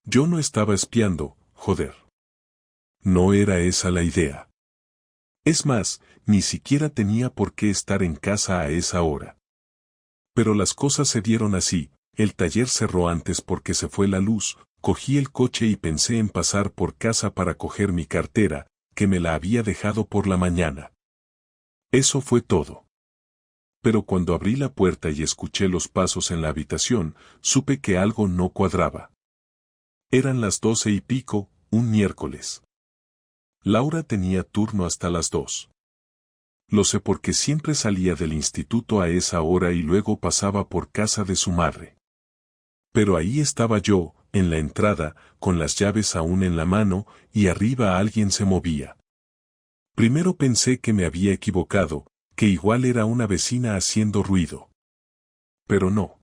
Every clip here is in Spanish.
Yo no estaba espiando, joder. No era esa la idea. Es más, ni siquiera tenía por qué estar en casa a esa hora. Pero las cosas se dieron así, el taller cerró antes porque se fue la luz, cogí el coche y pensé en pasar por casa para coger mi cartera, que me la había dejado por la mañana. Eso fue todo. Pero cuando abrí la puerta y escuché los pasos en la habitación, supe que algo no cuadraba. Eran las 12:15, un miércoles. Laura tenía turno hasta las 2. Lo sé porque siempre salía del instituto a esa hora y luego pasaba por casa de su madre. Pero ahí estaba yo, en la entrada, con las llaves aún en la mano, y arriba alguien se movía. Primero pensé que me había equivocado, que igual era una vecina haciendo ruido. Pero no.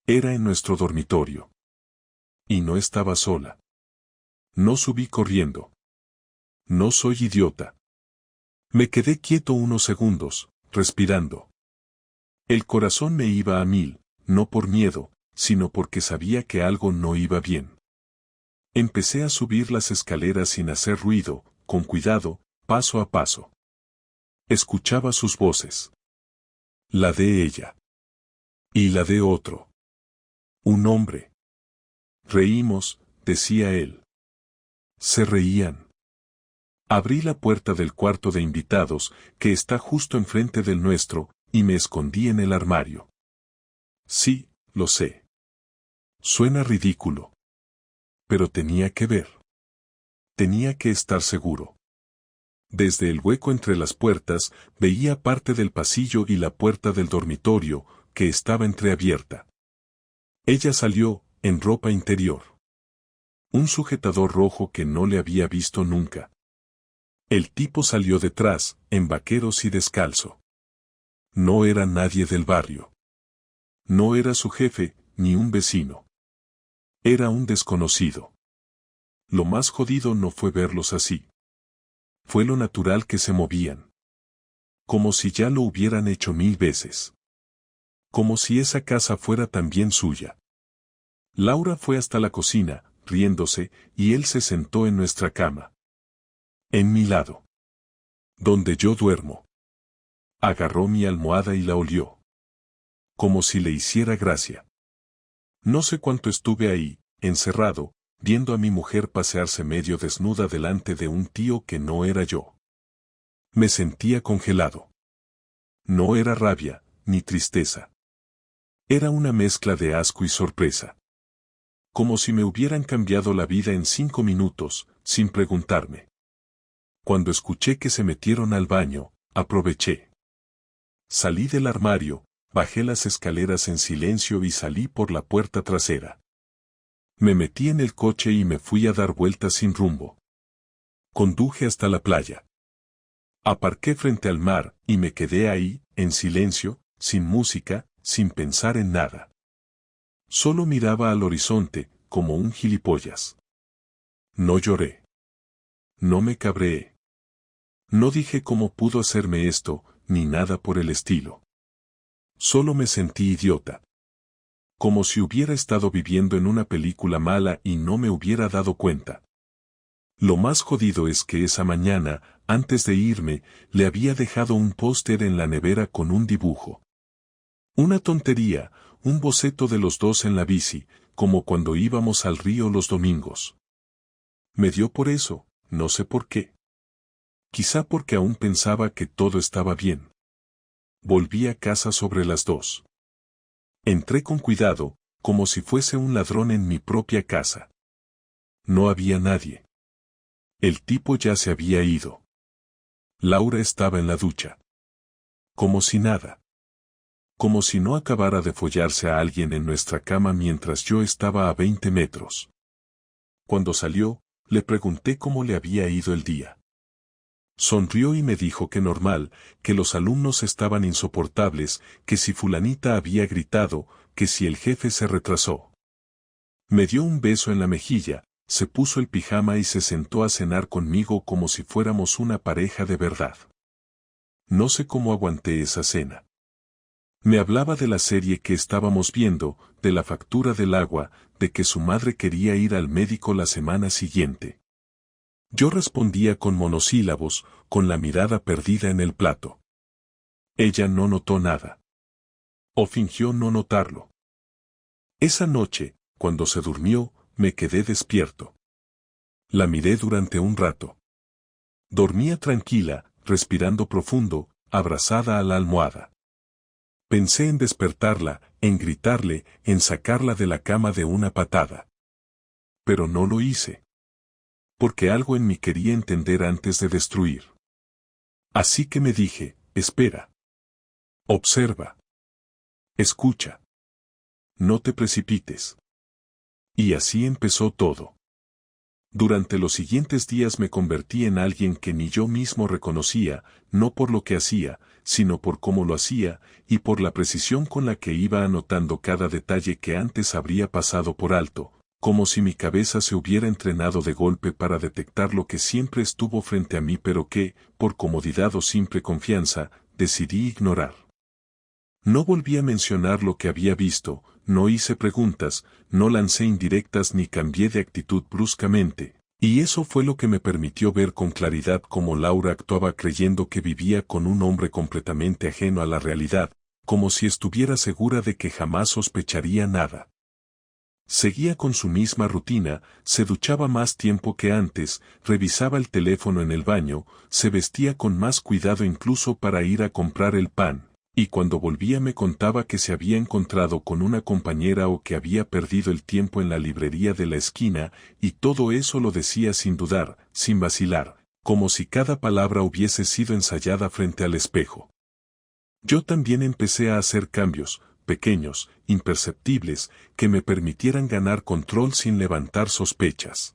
Era en nuestro dormitorio. Y no estaba sola. No subí corriendo. No soy idiota. Me quedé quieto unos segundos, respirando. El corazón me iba a 1000, no por miedo, sino porque sabía que algo no iba bien. Empecé a subir las escaleras sin hacer ruido, con cuidado, paso a paso. Escuchaba sus voces. La de ella. Y la de otro. Un hombre. Reímos, decía él. Se reían. Abrí la puerta del cuarto de invitados, que está justo enfrente del nuestro, y me escondí en el armario. Sí, lo sé. Suena ridículo. Pero tenía que ver. Tenía que estar seguro. Desde el hueco entre las puertas, veía parte del pasillo y la puerta del dormitorio, que estaba entreabierta. Ella salió, en ropa interior. Un sujetador rojo que no le había visto nunca. El tipo salió detrás, en vaqueros y descalzo. No era nadie del barrio. No era su jefe, ni un vecino. Era un desconocido. Lo más jodido no fue verlos así. Fue lo natural que se movían. Como si ya lo hubieran hecho 1000 veces. Como si esa casa fuera también suya. Laura fue hasta la cocina, riéndose, y él se sentó en nuestra cama. En mi lado. Donde yo duermo. Agarró mi almohada y la olió. Como si le hiciera gracia. No sé cuánto estuve ahí, encerrado, viendo a mi mujer pasearse medio desnuda delante de un tío que no era yo. Me sentía congelado. No era rabia, ni tristeza. Era una mezcla de asco y sorpresa. Como si me hubieran cambiado la vida en 5 minutos, sin preguntarme. Cuando escuché que se metieron al baño, aproveché. Salí del armario, bajé las escaleras en silencio y salí por la puerta trasera. Me metí en el coche y me fui a dar vueltas sin rumbo. Conduje hasta la playa. Aparqué frente al mar, y me quedé ahí, en silencio, sin música, sin pensar en nada. Solo miraba al horizonte, como un gilipollas. No lloré. No me cabreé. No dije cómo pudo hacerme esto, ni nada por el estilo. Solo me sentí idiota. Como si hubiera estado viviendo en una película mala y no me hubiera dado cuenta. Lo más jodido es que esa mañana, antes de irme, le había dejado un póster en la nevera con un dibujo. Una tontería, un boceto de los dos en la bici, como cuando íbamos al río los domingos. Me dio por eso, no sé por qué. Quizá porque aún pensaba que todo estaba bien. Volví a casa sobre las 2. Entré con cuidado, como si fuese un ladrón en mi propia casa. No había nadie. El tipo ya se había ido. Laura estaba en la ducha. Como si nada. Como si no acabara de follarse a alguien en nuestra cama mientras yo estaba a 20 metros. Cuando salió, le pregunté cómo le había ido el día. Sonrió y me dijo que normal, que los alumnos estaban insoportables, que si fulanita había gritado, que si el jefe se retrasó. Me dio un beso en la mejilla, se puso el pijama y se sentó a cenar conmigo como si fuéramos una pareja de verdad. No sé cómo aguanté esa cena. Me hablaba de la serie que estábamos viendo, de la factura del agua, de que su madre quería ir al médico la semana siguiente. Yo respondía con monosílabos, con la mirada perdida en el plato. Ella no notó nada. O fingió no notarlo. Esa noche, cuando se durmió, me quedé despierto. La miré durante un rato. Dormía tranquila, respirando profundo, abrazada a la almohada. Pensé en despertarla, en gritarle, en sacarla de la cama de una patada. Pero no lo hice. Porque algo en mí quería entender antes de destruir. Así que me dije, espera. Observa. Escucha. No te precipites. Y así empezó todo. Durante los siguientes días me convertí en alguien que ni yo mismo reconocía, no por lo que hacía, sino por cómo lo hacía, y por la precisión con la que iba anotando cada detalle que antes habría pasado por alto, como si mi cabeza se hubiera entrenado de golpe para detectar lo que siempre estuvo frente a mí pero que, por comodidad o simple confianza, decidí ignorar. No volví a mencionar lo que había visto, no hice preguntas, no lancé indirectas ni cambié de actitud bruscamente, y eso fue lo que me permitió ver con claridad cómo Laura actuaba creyendo que vivía con un hombre completamente ajeno a la realidad, como si estuviera segura de que jamás sospecharía nada. Seguía con su misma rutina, se duchaba más tiempo que antes, revisaba el teléfono en el baño, se vestía con más cuidado incluso para ir a comprar el pan. Y cuando volvía me contaba que se había encontrado con una compañera o que había perdido el tiempo en la librería de la esquina, y todo eso lo decía sin dudar, sin vacilar, como si cada palabra hubiese sido ensayada frente al espejo. Yo también empecé a hacer cambios, pequeños, imperceptibles, que me permitieran ganar control sin levantar sospechas.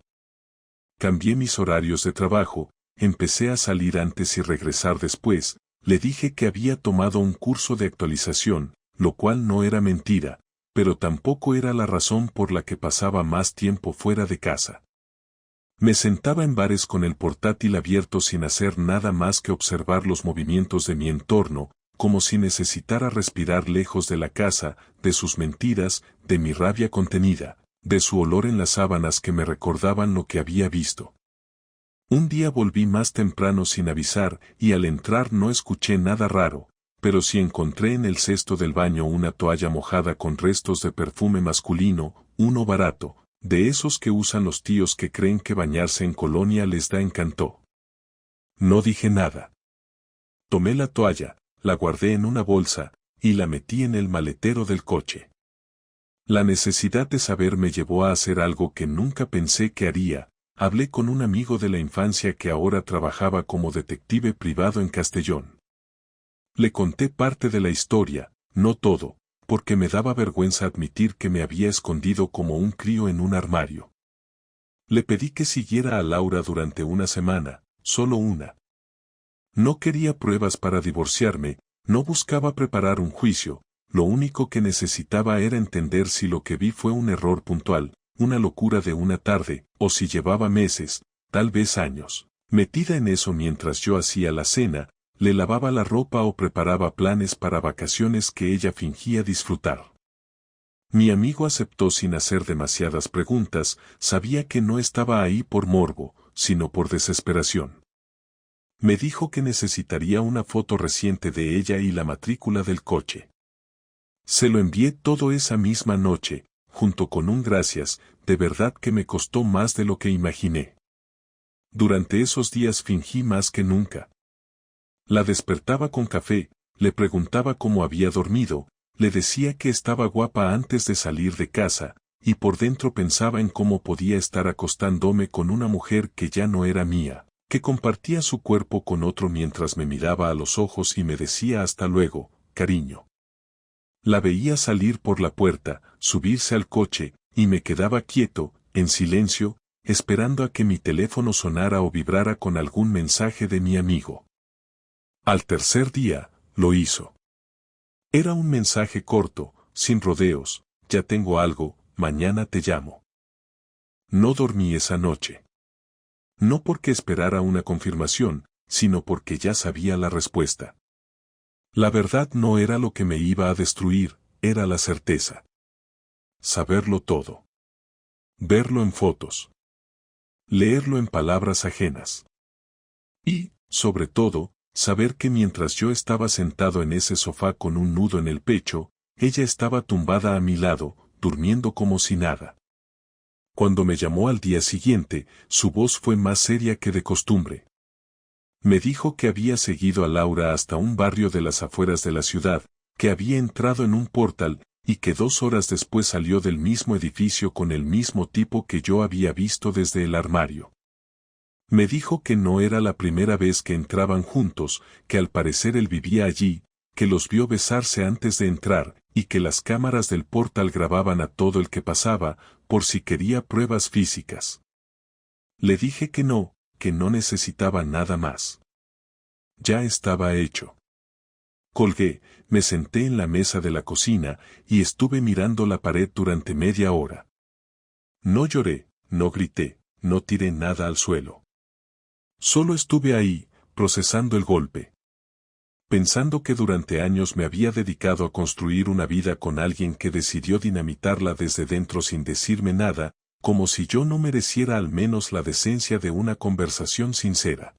Cambié mis horarios de trabajo, empecé a salir antes y regresar después. Le dije que había tomado un curso de actualización, lo cual no era mentira, pero tampoco era la razón por la que pasaba más tiempo fuera de casa. Me sentaba en bares con el portátil abierto sin hacer nada más que observar los movimientos de mi entorno, como si necesitara respirar lejos de la casa, de sus mentiras, de mi rabia contenida, de su olor en las sábanas que me recordaban lo que había visto. Un día volví más temprano sin avisar y al entrar no escuché nada raro, pero sí encontré en el cesto del baño una toalla mojada con restos de perfume masculino, uno barato, de esos que usan los tíos que creen que bañarse en colonia les da encanto. No dije nada. Tomé la toalla, la guardé en una bolsa, y la metí en el maletero del coche. La necesidad de saber me llevó a hacer algo que nunca pensé que haría. Hablé con un amigo de la infancia que ahora trabajaba como detective privado en Castellón. Le conté parte de la historia, no todo, porque me daba vergüenza admitir que me había escondido como un crío en un armario. Le pedí que siguiera a Laura durante una semana, solo una. No quería pruebas para divorciarme, no buscaba preparar un juicio, lo único que necesitaba era entender si lo que vi fue un error puntual, una locura de una tarde, o si llevaba meses, tal vez años, metida en eso mientras yo hacía la cena, le lavaba la ropa o preparaba planes para vacaciones que ella fingía disfrutar. Mi amigo aceptó sin hacer demasiadas preguntas, sabía que no estaba ahí por morbo, sino por desesperación. Me dijo que necesitaría una foto reciente de ella y la matrícula del coche. Se lo envié todo esa misma noche, junto con un gracias, de verdad que me costó más de lo que imaginé. Durante esos días fingí más que nunca. La despertaba con café, le preguntaba cómo había dormido, le decía que estaba guapa antes de salir de casa, y por dentro pensaba en cómo podía estar acostándome con una mujer que ya no era mía, que compartía su cuerpo con otro mientras me miraba a los ojos y me decía hasta luego, cariño. La veía salir por la puerta, subirse al coche, y me quedaba quieto, en silencio, esperando a que mi teléfono sonara o vibrara con algún mensaje de mi amigo. Al tercer día, lo hizo. Era un mensaje corto, sin rodeos, ya tengo algo, mañana te llamo. No dormí esa noche. No porque esperara una confirmación, sino porque ya sabía la respuesta. La verdad no era lo que me iba a destruir, era la certeza. Saberlo todo. Verlo en fotos. Leerlo en palabras ajenas. Y, sobre todo, saber que mientras yo estaba sentado en ese sofá con un nudo en el pecho, ella estaba tumbada a mi lado, durmiendo como si nada. Cuando me llamó al día siguiente, su voz fue más seria que de costumbre. Me dijo que había seguido a Laura hasta un barrio de las afueras de la ciudad, que había entrado en un portal, y que 2 horas después salió del mismo edificio con el mismo tipo que yo había visto desde el armario. Me dijo que no era la primera vez que entraban juntos, que al parecer él vivía allí, que los vio besarse antes de entrar, y que las cámaras del portal grababan a todo el que pasaba, por si quería pruebas físicas. Le dije que no necesitaba nada más. Ya estaba hecho. Colgué, me senté en la mesa de la cocina, y estuve mirando la pared durante media hora. No lloré, no grité, no tiré nada al suelo. Solo estuve ahí, procesando el golpe. Pensando que durante años me había dedicado a construir una vida con alguien que decidió dinamitarla desde dentro sin decirme nada, como si yo no mereciera al menos la decencia de una conversación sincera.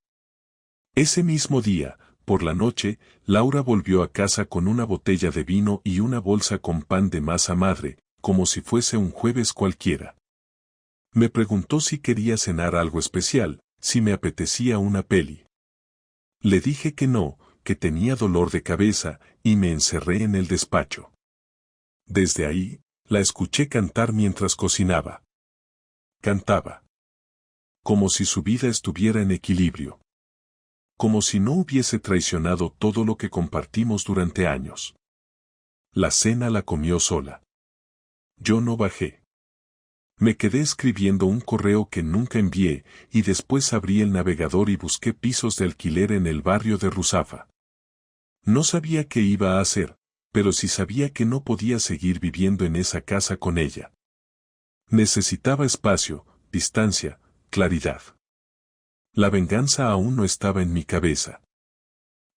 Ese mismo día, por la noche, Laura volvió a casa con una botella de vino y una bolsa con pan de masa madre, como si fuese un jueves cualquiera. Me preguntó si quería cenar algo especial, si me apetecía una peli. Le dije que no, que tenía dolor de cabeza, y me encerré en el despacho. Desde ahí, la escuché cantar mientras cocinaba. Cantaba. Como si su vida estuviera en equilibrio. Como si no hubiese traicionado todo lo que compartimos durante años. La cena la comió sola. Yo no bajé. Me quedé escribiendo un correo que nunca envié, y después abrí el navegador y busqué pisos de alquiler en el barrio de Ruzafa. No sabía qué iba a hacer, pero sí sabía que no podía seguir viviendo en esa casa con ella. Necesitaba espacio, distancia, claridad. La venganza aún no estaba en mi cabeza.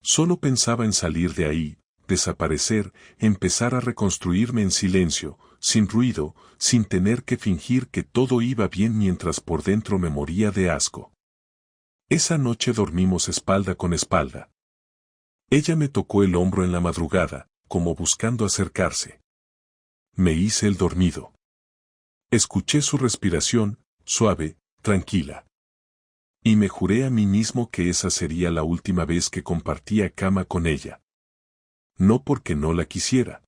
Solo pensaba en salir de ahí, desaparecer, empezar a reconstruirme en silencio, sin ruido, sin tener que fingir que todo iba bien mientras por dentro me moría de asco. Esa noche dormimos espalda con espalda. Ella me tocó el hombro en la madrugada, como buscando acercarse. Me hice el dormido. Escuché su respiración, suave, tranquila. Y me juré a mí mismo que esa sería la última vez que compartía cama con ella. No porque no la quisiera,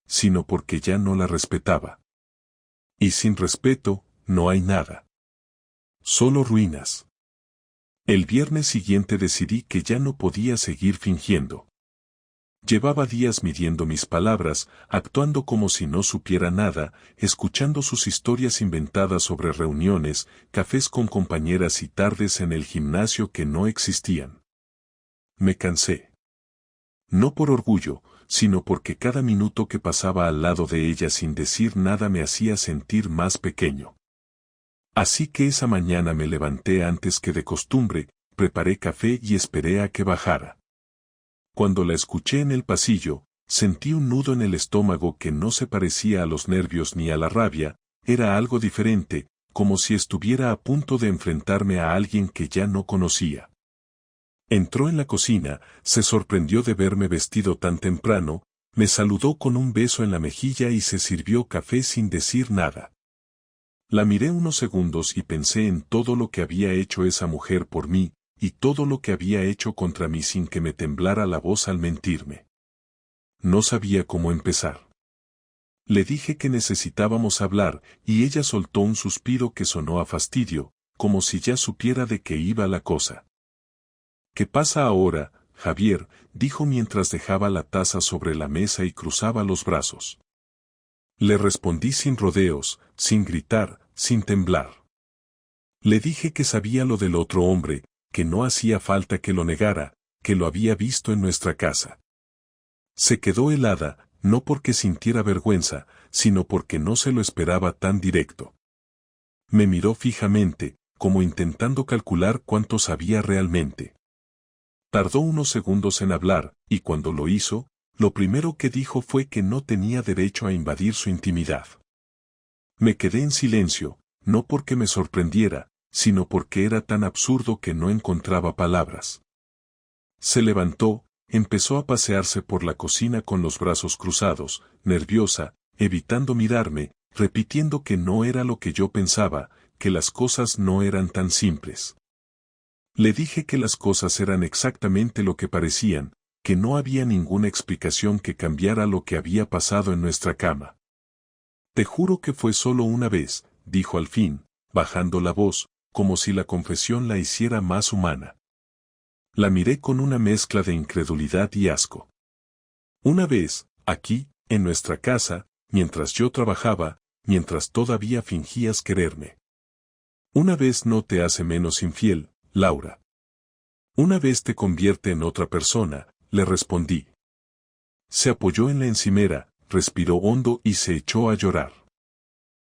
sino porque ya no la respetaba. Y sin respeto, no hay nada. Solo ruinas. El viernes siguiente decidí que ya no podía seguir fingiendo. Llevaba días midiendo mis palabras, actuando como si no supiera nada, escuchando sus historias inventadas sobre reuniones, cafés con compañeras y tardes en el gimnasio que no existían. Me cansé. No por orgullo, sino porque cada minuto que pasaba al lado de ella sin decir nada me hacía sentir más pequeño. Así que esa mañana me levanté antes que de costumbre, preparé café y esperé a que bajara. Cuando la escuché en el pasillo, sentí un nudo en el estómago que no se parecía a los nervios ni a la rabia, era algo diferente, como si estuviera a punto de enfrentarme a alguien que ya no conocía. Entró en la cocina, se sorprendió de verme vestido tan temprano, me saludó con un beso en la mejilla y se sirvió café sin decir nada. La miré unos segundos y pensé en todo lo que había hecho esa mujer por mí, y todo lo que había hecho contra mí sin que me temblara la voz al mentirme. No sabía cómo empezar. Le dije que necesitábamos hablar, y ella soltó un suspiro que sonó a fastidio, como si ya supiera de qué iba la cosa. ¿Qué pasa ahora, Javier?, dijo mientras dejaba la taza sobre la mesa y cruzaba los brazos. Le respondí sin rodeos, sin gritar, sin temblar. Le dije que sabía lo del otro hombre, que no hacía falta que lo negara, que lo había visto en nuestra casa. Se quedó helada, no porque sintiera vergüenza, sino porque no se lo esperaba tan directo. Me miró fijamente, como intentando calcular cuánto sabía realmente. Tardó unos segundos en hablar, y cuando lo hizo, lo primero que dijo fue que no tenía derecho a invadir su intimidad. Me quedé en silencio, no porque me sorprendiera, sino porque era tan absurdo que no encontraba palabras. Se levantó, empezó a pasearse por la cocina con los brazos cruzados, nerviosa, evitando mirarme, repitiendo que no era lo que yo pensaba, que las cosas no eran tan simples. Le dije que las cosas eran exactamente lo que parecían, que no había ninguna explicación que cambiara lo que había pasado en nuestra cama. Te juro que fue solo una vez, dijo al fin, bajando la voz, como si la confesión la hiciera más humana. La miré con una mezcla de incredulidad y asco. Una vez, aquí, en nuestra casa, mientras yo trabajaba, mientras todavía fingías quererme. Una vez no te hace menos infiel, Laura. Una vez te convierte en otra persona, le respondí. Se apoyó en la encimera, respiró hondo y se echó a llorar.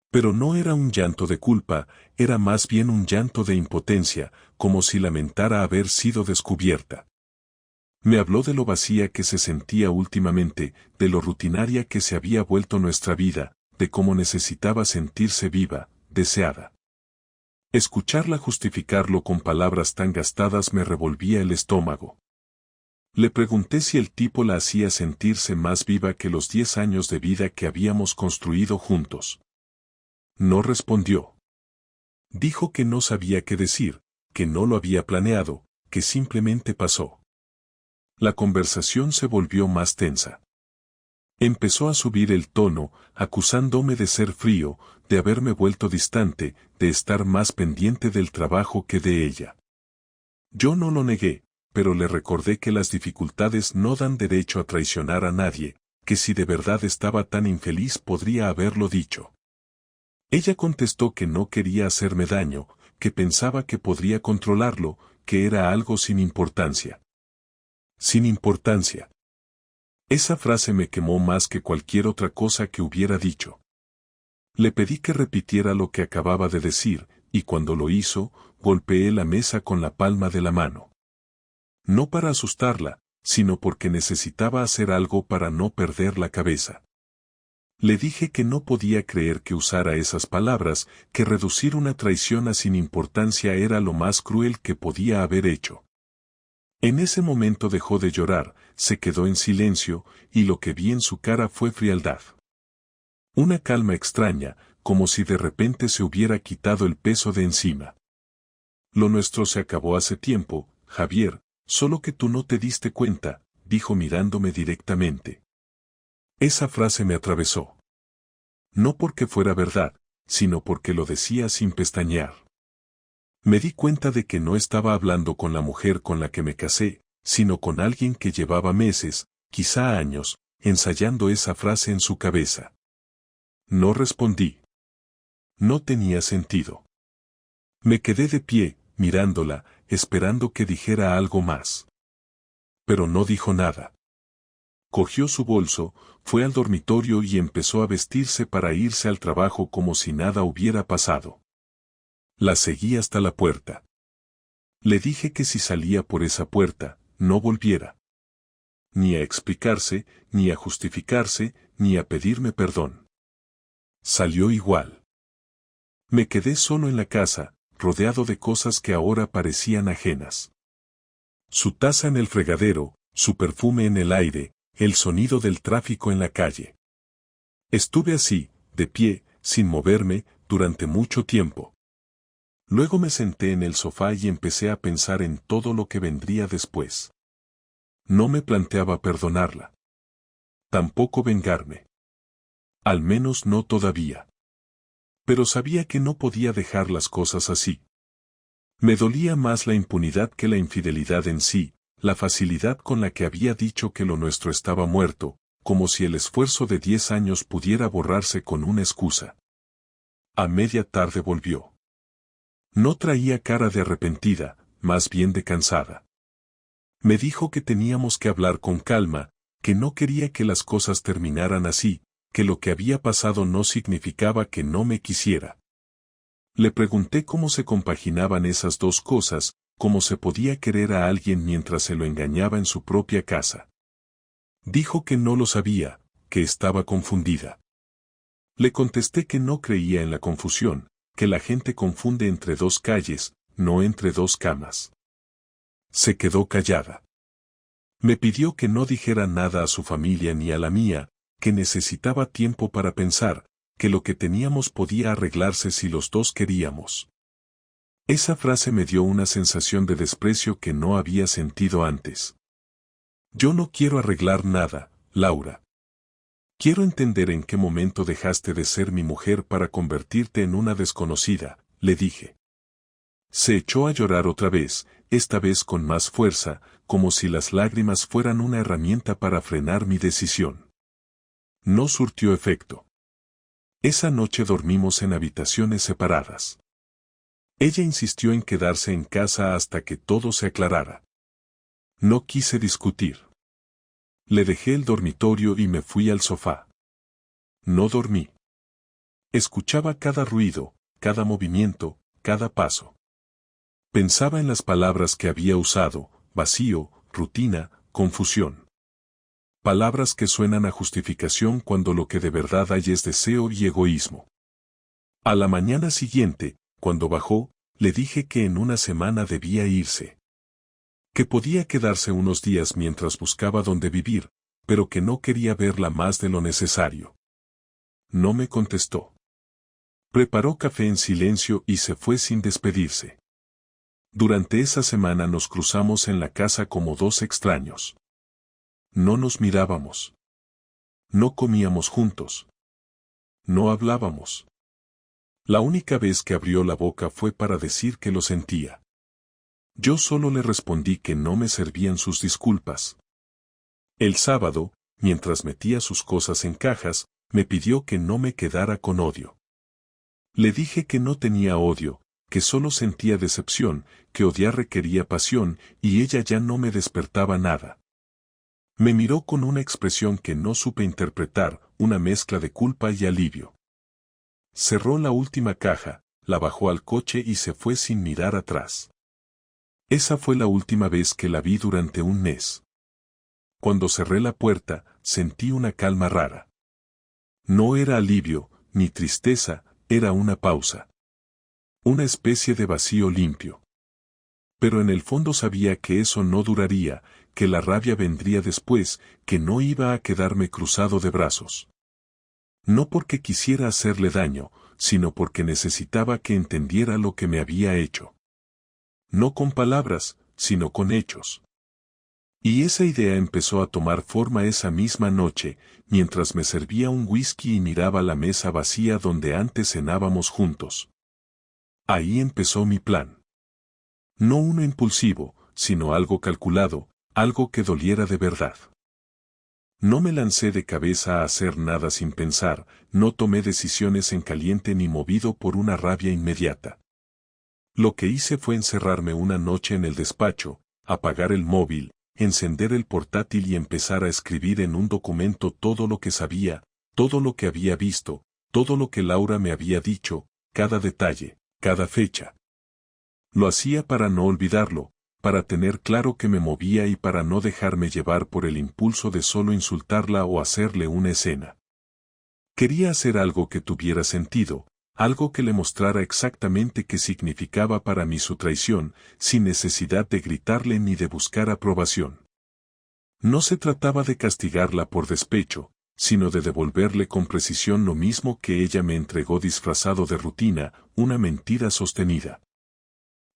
Pero no era un llanto de culpa, era más bien un llanto de impotencia, como si lamentara haber sido descubierta. Me habló de lo vacía que se sentía últimamente, de lo rutinaria que se había vuelto nuestra vida, de cómo necesitaba sentirse viva, deseada. Escucharla justificarlo con palabras tan gastadas me revolvía el estómago. Le pregunté si el tipo la hacía sentirse más viva que los 10 años de vida que habíamos construido juntos. No respondió. Dijo que no sabía qué decir, que no lo había planeado, que simplemente pasó. La conversación se volvió más tensa. Empezó a subir el tono, acusándome de ser frío, de haberme vuelto distante, de estar más pendiente del trabajo que de ella. Yo no lo negué, pero le recordé que las dificultades no dan derecho a traicionar a nadie, que si de verdad estaba tan infeliz podría haberlo dicho. Ella contestó que no quería hacerme daño, que pensaba que podría controlarlo, que era algo sin importancia. Sin importancia. Esa frase me quemó más que cualquier otra cosa que hubiera dicho. Le pedí que repitiera lo que acababa de decir, y cuando lo hizo, golpeé la mesa con la palma de la mano. No para asustarla, sino porque necesitaba hacer algo para no perder la cabeza. Le dije que no podía creer que usara esas palabras, que reducir una traición a sin importancia era lo más cruel que podía haber hecho. En ese momento dejó de llorar, se quedó en silencio, y lo que vi en su cara fue frialdad. Una calma extraña, como si de repente se hubiera quitado el peso de encima. Lo nuestro se acabó hace tiempo, Javier, solo que tú no te diste cuenta, dijo mirándome directamente. Esa frase me atravesó. No porque fuera verdad, sino porque lo decía sin pestañear. Me di cuenta de que no estaba hablando con la mujer con la que me casé, sino con alguien que llevaba meses, quizá años, ensayando esa frase en su cabeza. No respondí. No tenía sentido. Me quedé de pie, mirándola, esperando que dijera algo más. Pero no dijo nada. Cogió su bolso, fue al dormitorio y empezó a vestirse para irse al trabajo como si nada hubiera pasado. La seguí hasta la puerta. Le dije que si salía por esa puerta, no volviera. Ni a explicarse, ni a justificarse, ni a pedirme perdón. Salió igual. Me quedé solo en la casa, rodeado de cosas que ahora parecían ajenas. Su taza en el fregadero, su perfume en el aire, el sonido del tráfico en la calle. Estuve así, de pie, sin moverme, durante mucho tiempo. Luego me senté en el sofá y empecé a pensar en todo lo que vendría después. No me planteaba perdonarla. Tampoco vengarme. Al menos no todavía. Pero sabía que no podía dejar las cosas así. Me dolía más la impunidad que la infidelidad en sí, la facilidad con la que había dicho que lo nuestro estaba muerto, como si el esfuerzo de 10 años pudiera borrarse con una excusa. A media tarde volvió. No traía cara de arrepentida, más bien de cansada. Me dijo que teníamos que hablar con calma, que no quería que las cosas terminaran así, que lo que había pasado no significaba que no me quisiera. Le pregunté cómo se compaginaban esas dos cosas, ¿cómo se podía querer a alguien mientras se lo engañaba en su propia casa? Dijo que no lo sabía, que estaba confundida. Le contesté que no creía en la confusión, que la gente confunde entre dos calles, no entre dos camas. Se quedó callada. Me pidió que no dijera nada a su familia ni a la mía, que necesitaba tiempo para pensar, que lo que teníamos podía arreglarse si los dos queríamos. Esa frase me dio una sensación de desprecio que no había sentido antes. Yo no quiero arreglar nada, Laura. Quiero entender en qué momento dejaste de ser mi mujer para convertirte en una desconocida, le dije. Se echó a llorar otra vez, esta vez con más fuerza, como si las lágrimas fueran una herramienta para frenar mi decisión. No surtió efecto. Esa noche dormimos en habitaciones separadas. Ella insistió en quedarse en casa hasta que todo se aclarara. No quise discutir. Le dejé el dormitorio y me fui al sofá. No dormí. Escuchaba cada ruido, cada movimiento, cada paso. Pensaba en las palabras que había usado: vacío, rutina, confusión. Palabras que suenan a justificación cuando lo que de verdad hay es deseo y egoísmo. A la mañana siguiente, cuando bajó, le dije que en una semana debía irse. Que podía quedarse unos días mientras buscaba dónde vivir, pero que no quería verla más de lo necesario. No me contestó. Preparó café en silencio y se fue sin despedirse. Durante esa semana nos cruzamos en la casa como dos extraños. No nos mirábamos. No comíamos juntos. No hablábamos. La única vez que abrió la boca fue para decir que lo sentía. Yo solo le respondí que no me servían sus disculpas. El sábado, mientras metía sus cosas en cajas, me pidió que no me quedara con odio. Le dije que no tenía odio, que solo sentía decepción, que odiar requería pasión, y ella ya no me despertaba nada. Me miró con una expresión que no supe interpretar, una mezcla de culpa y alivio. Cerró la última caja, la bajó al coche y se fue sin mirar atrás. Esa fue la última vez que la vi durante un mes. Cuando cerré la puerta, sentí una calma rara. No era alivio, ni tristeza, era una pausa. Una especie de vacío limpio. Pero en el fondo sabía que eso no duraría, que la rabia vendría después, que no iba a quedarme cruzado de brazos. No porque quisiera hacerle daño, sino porque necesitaba que entendiera lo que me había hecho. No con palabras, sino con hechos. Y esa idea empezó a tomar forma esa misma noche, mientras me servía un whisky y miraba la mesa vacía donde antes cenábamos juntos. Ahí empezó mi plan. No uno impulsivo, sino algo calculado, algo que doliera de verdad. No me lancé de cabeza a hacer nada sin pensar, no tomé decisiones en caliente ni movido por una rabia inmediata. Lo que hice fue encerrarme una noche en el despacho, apagar el móvil, encender el portátil y empezar a escribir en un documento todo lo que sabía, todo lo que había visto, todo lo que Laura me había dicho, cada detalle, cada fecha. Lo hacía para no olvidarlo, para tener claro que me movía y para no dejarme llevar por el impulso de solo insultarla o hacerle una escena. Quería hacer algo que tuviera sentido, algo que le mostrara exactamente qué significaba para mí su traición, sin necesidad de gritarle ni de buscar aprobación. No se trataba de castigarla por despecho, sino de devolverle con precisión lo mismo que ella me entregó disfrazado de rutina, una mentira sostenida.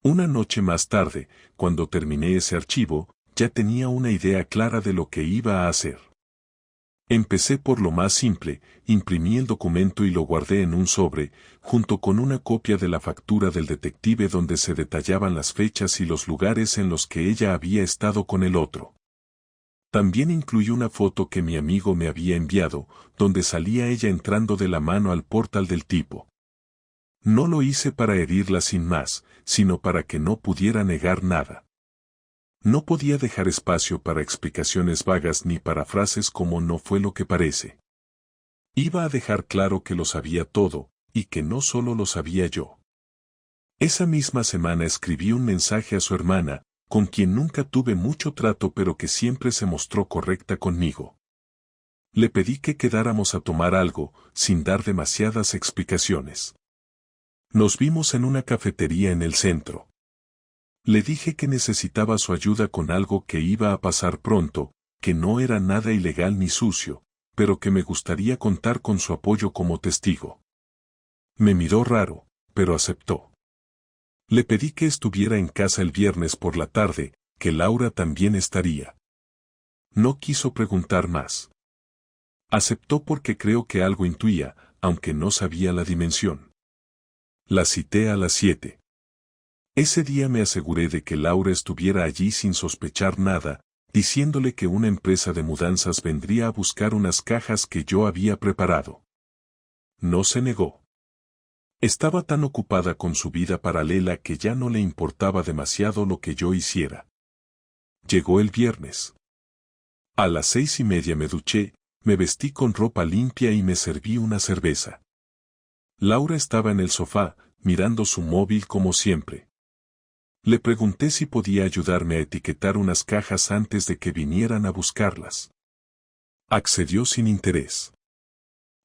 Una noche más tarde, cuando terminé ese archivo, ya tenía una idea clara de lo que iba a hacer. Empecé por lo más simple, imprimí el documento y lo guardé en un sobre, junto con una copia de la factura del detective donde se detallaban las fechas y los lugares en los que ella había estado con el otro. También incluí una foto que mi amigo me había enviado, donde salía ella entrando de la mano al portal del tipo. No lo hice para herirla sin más, sino para que no pudiera negar nada. No podía dejar espacio para explicaciones vagas ni para frases como no fue lo que parece. Iba a dejar claro que lo sabía todo, y que no solo lo sabía yo. Esa misma semana escribí un mensaje a su hermana, con quien nunca tuve mucho trato pero que siempre se mostró correcta conmigo. Le pedí que quedáramos a tomar algo, sin dar demasiadas explicaciones. Nos vimos en una cafetería en el centro. Le dije que necesitaba su ayuda con algo que iba a pasar pronto, que no era nada ilegal ni sucio, pero que me gustaría contar con su apoyo como testigo. Me miró raro, pero aceptó. Le pedí que estuviera en casa el viernes por la tarde, que Laura también estaría. No quiso preguntar más. Aceptó porque creo que algo intuía, aunque no sabía la dimensión. La cité a las 7. Ese día me aseguré de que Laura estuviera allí sin sospechar nada, diciéndole que una empresa de mudanzas vendría a buscar unas cajas que yo había preparado. No se negó. Estaba tan ocupada con su vida paralela que ya no le importaba demasiado lo que yo hiciera. Llegó el viernes. A las 6:30 me duché, me vestí con ropa limpia y me serví una cerveza. Laura estaba en el sofá, mirando su móvil como siempre. Le pregunté si podía ayudarme a etiquetar unas cajas antes de que vinieran a buscarlas. Accedió sin interés.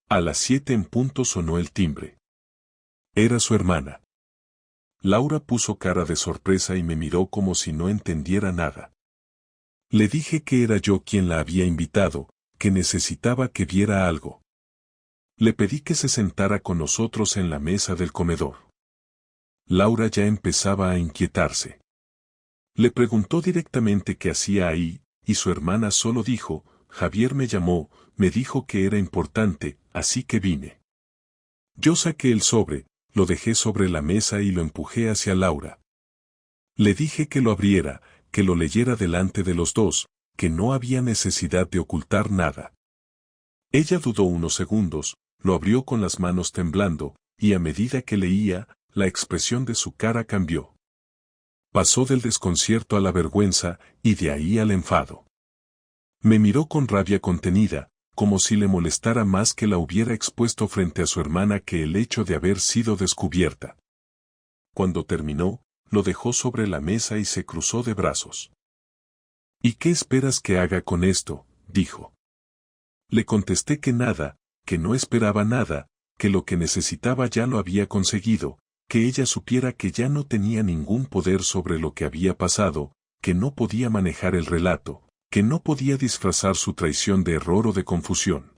A las 7 en punto sonó el timbre. Era su hermana. Laura puso cara de sorpresa y me miró como si no entendiera nada. Le dije que era yo quien la había invitado, que necesitaba que viera algo. Le pedí que se sentara con nosotros en la mesa del comedor. Laura ya empezaba a inquietarse. Le preguntó directamente qué hacía ahí, y su hermana solo dijo, Javier me llamó, me dijo que era importante, así que vine. Yo saqué el sobre, lo dejé sobre la mesa y lo empujé hacia Laura. Le dije que lo abriera, que lo leyera delante de los dos, que no había necesidad de ocultar nada. Ella dudó unos segundos, lo abrió con las manos temblando, y a medida que leía, la expresión de su cara cambió. Pasó del desconcierto a la vergüenza, y de ahí al enfado. Me miró con rabia contenida, como si le molestara más que la hubiera expuesto frente a su hermana que el hecho de haber sido descubierta. Cuando terminó, lo dejó sobre la mesa y se cruzó de brazos. ¿Y qué esperas que haga con esto?, dijo. Le contesté que nada, que no esperaba nada, que lo que necesitaba ya lo había conseguido, que ella supiera que ya no tenía ningún poder sobre lo que había pasado, que no podía manejar el relato, que no podía disfrazar su traición de error o de confusión.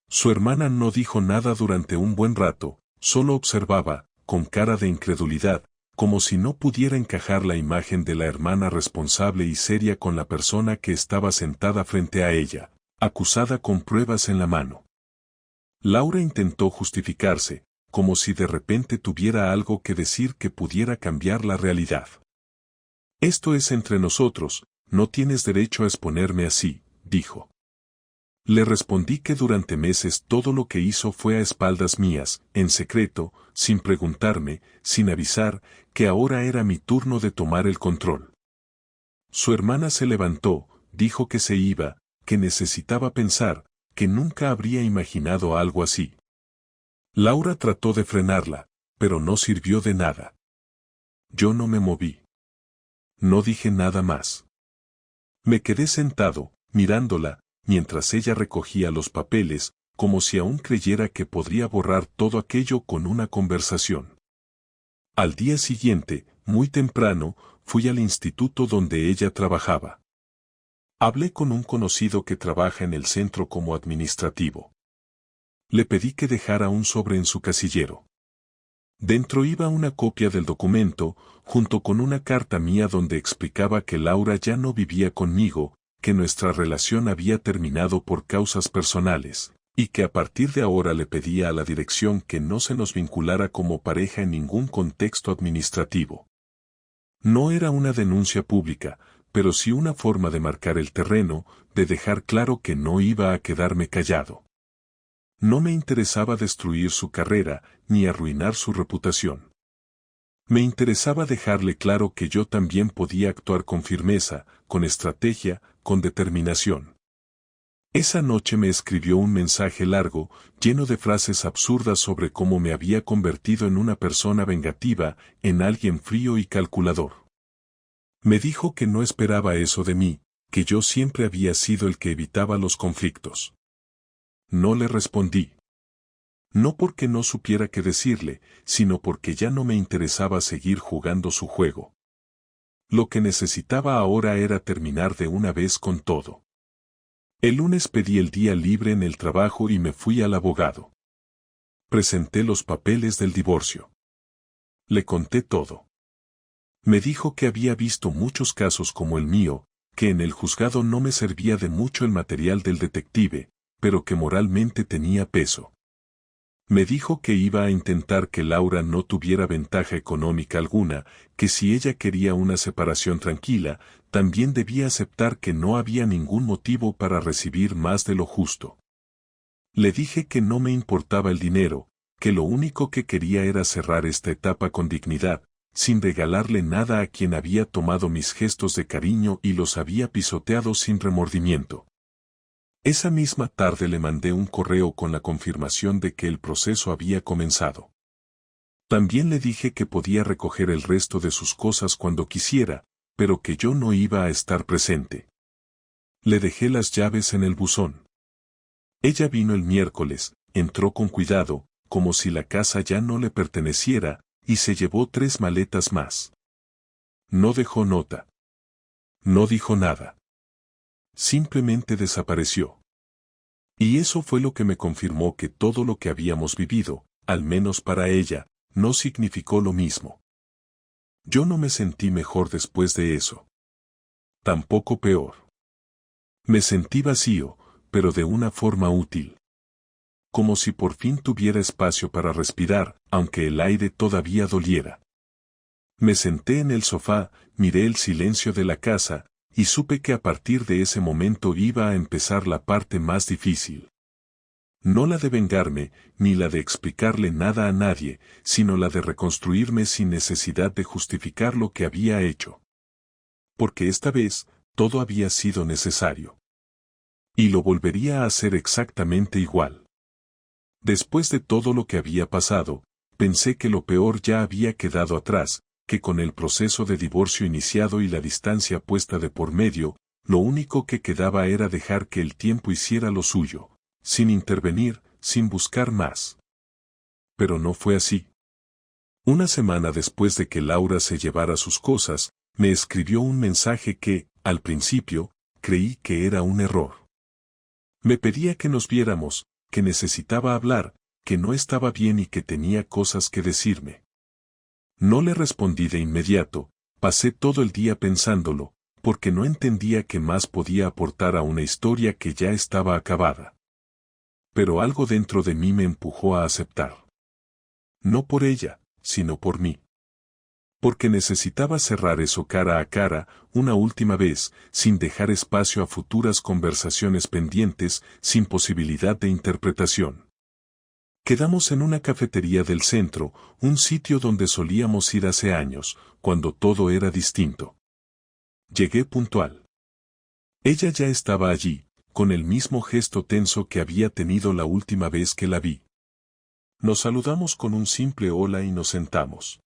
Su hermana no dijo nada durante un buen rato, solo observaba, con cara de incredulidad, como si no pudiera encajar la imagen de la hermana responsable y seria con la persona que estaba sentada frente a ella, acusada con pruebas en la mano. Laura intentó justificarse, como si de repente tuviera algo que decir que pudiera cambiar la realidad. Esto es entre nosotros, no tienes derecho a exponerme así, dijo. Le respondí que durante meses todo lo que hizo fue a espaldas mías, en secreto, sin preguntarme, sin avisar, que ahora era mi turno de tomar el control. Su hermana se levantó, dijo que se iba, que necesitaba pensar, que nunca habría imaginado algo así. Laura trató de frenarla, pero no sirvió de nada. Yo no me moví. No dije nada más. Me quedé sentado, mirándola, mientras ella recogía los papeles, como si aún creyera que podría borrar todo aquello con una conversación. Al día siguiente, muy temprano, fui al instituto donde ella trabajaba. Hablé con un conocido que trabaja en el centro como administrativo. Le pedí que dejara un sobre en su casillero. Dentro iba una copia del documento, junto con una carta mía donde explicaba que Laura ya no vivía conmigo, que nuestra relación había terminado por causas personales, y que a partir de ahora le pedía a la dirección que no se nos vinculara como pareja en ningún contexto administrativo. No era una denuncia pública, pero sí una forma de marcar el terreno, de dejar claro que no iba a quedarme callado. No me interesaba destruir su carrera, ni arruinar su reputación. Me interesaba dejarle claro que yo también podía actuar con firmeza, con estrategia, con determinación. Esa noche me escribió un mensaje largo, lleno de frases absurdas sobre cómo me había convertido en una persona vengativa, en alguien frío y calculador. Me dijo que no esperaba eso de mí, que yo siempre había sido el que evitaba los conflictos. No le respondí. No porque no supiera qué decirle, sino porque ya no me interesaba seguir jugando su juego. Lo que necesitaba ahora era terminar de una vez con todo. El lunes pedí el día libre en el trabajo y me fui al abogado. Presenté los papeles del divorcio. Le conté todo. Me dijo que había visto muchos casos como el mío, que en el juzgado no me servía de mucho el material del detective, pero que moralmente tenía peso. Me dijo que iba a intentar que Laura no tuviera ventaja económica alguna, que si ella quería una separación tranquila, también debía aceptar que no había ningún motivo para recibir más de lo justo. Le dije que no me importaba el dinero, que lo único que quería era cerrar esta etapa con dignidad, sin regalarle nada a quien había tomado mis gestos de cariño y los había pisoteado sin remordimiento. Esa misma tarde le mandé un correo con la confirmación de que el proceso había comenzado. También le dije que podía recoger el resto de sus cosas cuando quisiera, pero que yo no iba a estar presente. Le dejé las llaves en el buzón. Ella vino el miércoles, entró con cuidado, como si la casa ya no le perteneciera, y se llevó 3 maletas más. No dejó nota. No dijo nada. Simplemente desapareció. Y eso fue lo que me confirmó que todo lo que habíamos vivido, al menos para ella, no significó lo mismo. Yo no me sentí mejor después de eso. Tampoco peor. Me sentí vacío, pero de una forma útil. Como si por fin tuviera espacio para respirar, aunque el aire todavía doliera. Me senté en el sofá, miré el silencio de la casa, y supe que a partir de ese momento iba a empezar la parte más difícil. No la de vengarme, ni la de explicarle nada a nadie, sino la de reconstruirme sin necesidad de justificar lo que había hecho. Porque esta vez, todo había sido necesario. Y lo volvería a hacer exactamente igual. Después de todo lo que había pasado, pensé que lo peor ya había quedado atrás, que con el proceso de divorcio iniciado y la distancia puesta de por medio, lo único que quedaba era dejar que el tiempo hiciera lo suyo, sin intervenir, sin buscar más. Pero no fue así. Una semana después de que Laura se llevara sus cosas, me escribió un mensaje que, al principio, creí que era un error. Me pedía que nos viéramos, que necesitaba hablar, que no estaba bien y que tenía cosas que decirme. No le respondí de inmediato, pasé todo el día pensándolo, porque no entendía qué más podía aportar a una historia que ya estaba acabada. Pero algo dentro de mí me empujó a aceptar. No por ella, sino por mí. Porque necesitaba cerrar eso cara a cara, una última vez, sin dejar espacio a futuras conversaciones pendientes, sin posibilidad de interpretación. Quedamos en una cafetería del centro, un sitio donde solíamos ir hace años, cuando todo era distinto. Llegué puntual. Ella ya estaba allí, con el mismo gesto tenso que había tenido la última vez que la vi. Nos saludamos con un simple hola y nos sentamos.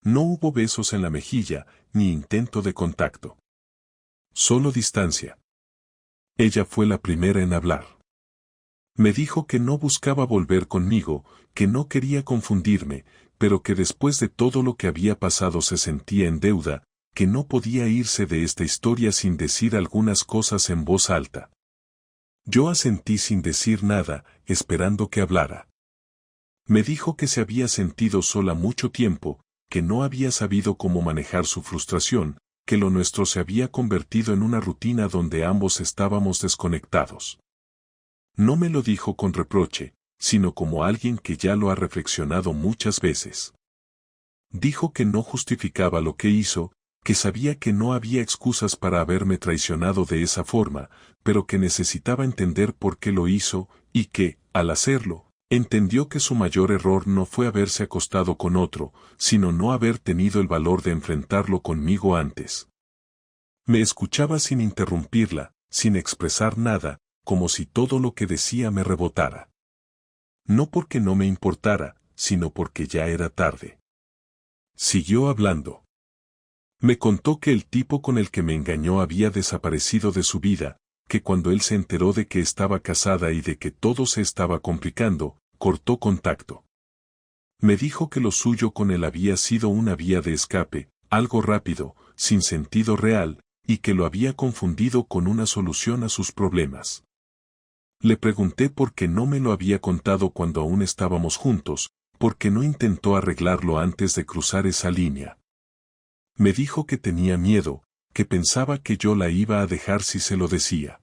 No hubo besos en la mejilla, ni intento de contacto. Solo distancia. Ella fue la primera en hablar. Me dijo que no buscaba volver conmigo, que no quería confundirme, pero que después de todo lo que había pasado se sentía en deuda, que no podía irse de esta historia sin decir algunas cosas en voz alta. Yo asentí sin decir nada, esperando que hablara. Me dijo que se había sentido sola mucho tiempo, que no había sabido cómo manejar su frustración, que lo nuestro se había convertido en una rutina donde ambos estábamos desconectados. No me lo dijo con reproche, sino como alguien que ya lo ha reflexionado muchas veces. Dijo que no justificaba lo que hizo, que sabía que no había excusas para haberme traicionado de esa forma, pero que necesitaba entender por qué lo hizo, y que, al hacerlo, entendió que su mayor error no fue haberse acostado con otro, sino no haber tenido el valor de enfrentarlo conmigo antes. Me escuchaba sin interrumpirla, sin expresar nada, como si todo lo que decía me rebotara. No porque no me importara, sino porque ya era tarde. Siguió hablando. Me contó que el tipo con el que me engañó había desaparecido de su vida, que cuando él se enteró de que estaba casada y de que todo se estaba complicando, cortó contacto. Me dijo que lo suyo con él había sido una vía de escape, algo rápido, sin sentido real, y que lo había confundido con una solución a sus problemas. Le pregunté por qué no me lo había contado cuando aún estábamos juntos, por qué no intentó arreglarlo antes de cruzar esa línea. Me dijo que tenía miedo, que pensaba que yo la iba a dejar si se lo decía.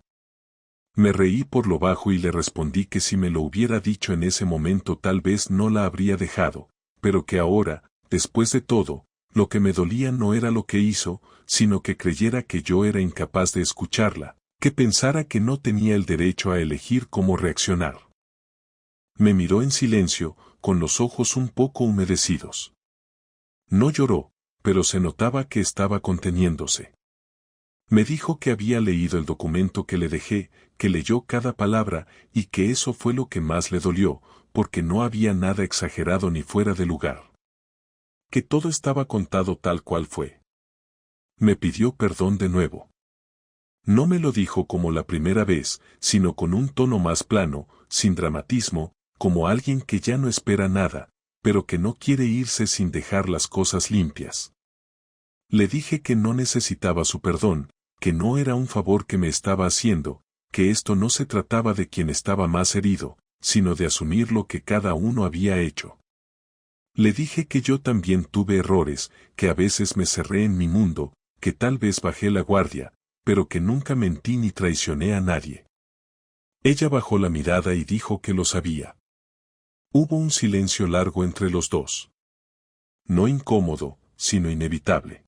Me reí por lo bajo y le respondí que si me lo hubiera dicho en ese momento tal vez no la habría dejado, pero que ahora, después de todo, lo que me dolía no era lo que hizo, sino que creyera que yo era incapaz de escucharla, que pensara que no tenía el derecho a elegir cómo reaccionar. Me miró en silencio, con los ojos un poco humedecidos. No lloró, pero se notaba que estaba conteniéndose. Me dijo que había leído el documento que le dejé, que leyó cada palabra y que eso fue lo que más le dolió, porque no había nada exagerado ni fuera de lugar. Que todo estaba contado tal cual fue. Me pidió perdón de nuevo. No me lo dijo como la primera vez, sino con un tono más plano, sin dramatismo, como alguien que ya no espera nada, pero que no quiere irse sin dejar las cosas limpias. Le dije que no necesitaba su perdón, que no era un favor que me estaba haciendo, que esto no se trataba de quien estaba más herido, sino de asumir lo que cada uno había hecho. Le dije que yo también tuve errores, que a veces me cerré en mi mundo, que tal vez bajé la guardia, pero que nunca mentí ni traicioné a nadie. Ella bajó la mirada y dijo que lo sabía. Hubo un silencio largo entre los dos. No incómodo, sino inevitable.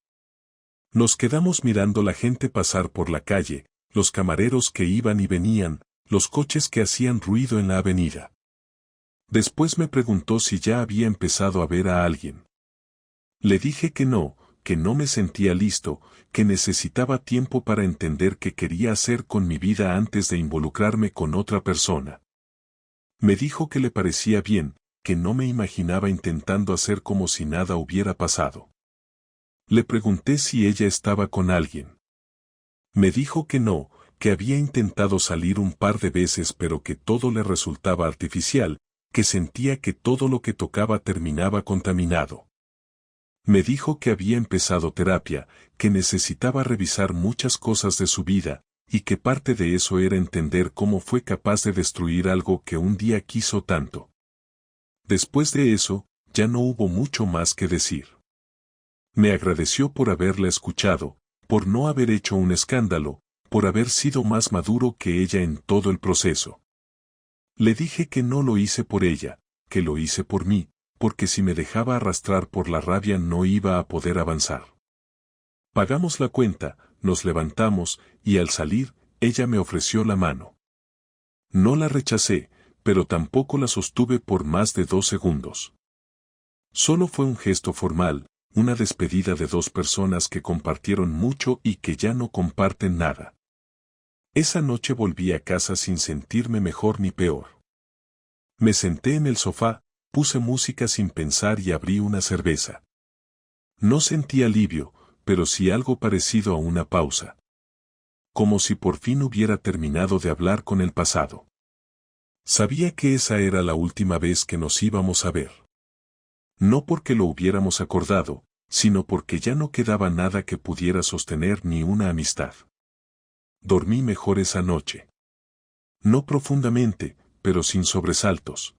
Nos quedamos mirando la gente pasar por la calle, los camareros que iban y venían, los coches que hacían ruido en la avenida. Después me preguntó si ya había empezado a ver a alguien. Le dije que no me sentía listo, que necesitaba tiempo para entender qué quería hacer con mi vida antes de involucrarme con otra persona. Me dijo que le parecía bien, que no me imaginaba intentando hacer como si nada hubiera pasado. Le pregunté si ella estaba con alguien. Me dijo que no, que había intentado salir un par de veces pero que todo le resultaba artificial, que sentía que todo lo que tocaba terminaba contaminado. Me dijo que había empezado terapia, que necesitaba revisar muchas cosas de su vida, y que parte de eso era entender cómo fue capaz de destruir algo que un día quiso tanto. Después de eso, ya no hubo mucho más que decir. Me agradeció por haberla escuchado, por no haber hecho un escándalo, por haber sido más maduro que ella en todo el proceso. Le dije que no lo hice por ella, que lo hice por mí, porque si me dejaba arrastrar por la rabia no iba a poder avanzar. Pagamos la cuenta, nos levantamos, y al salir, ella me ofreció la mano. No la rechacé, pero tampoco la sostuve por más de 2 segundos. Solo fue un gesto formal, una despedida de dos personas que compartieron mucho y que ya no comparten nada. Esa noche volví a casa sin sentirme mejor ni peor. Me senté en el sofá, puse música sin pensar y abrí una cerveza. No sentí alivio, pero sí algo parecido a una pausa. Como si por fin hubiera terminado de hablar con el pasado. Sabía que esa era la última vez que nos íbamos a ver. No porque lo hubiéramos acordado, sino porque ya no quedaba nada que pudiera sostener ni una amistad. Dormí mejor esa noche. No profundamente, pero sin sobresaltos.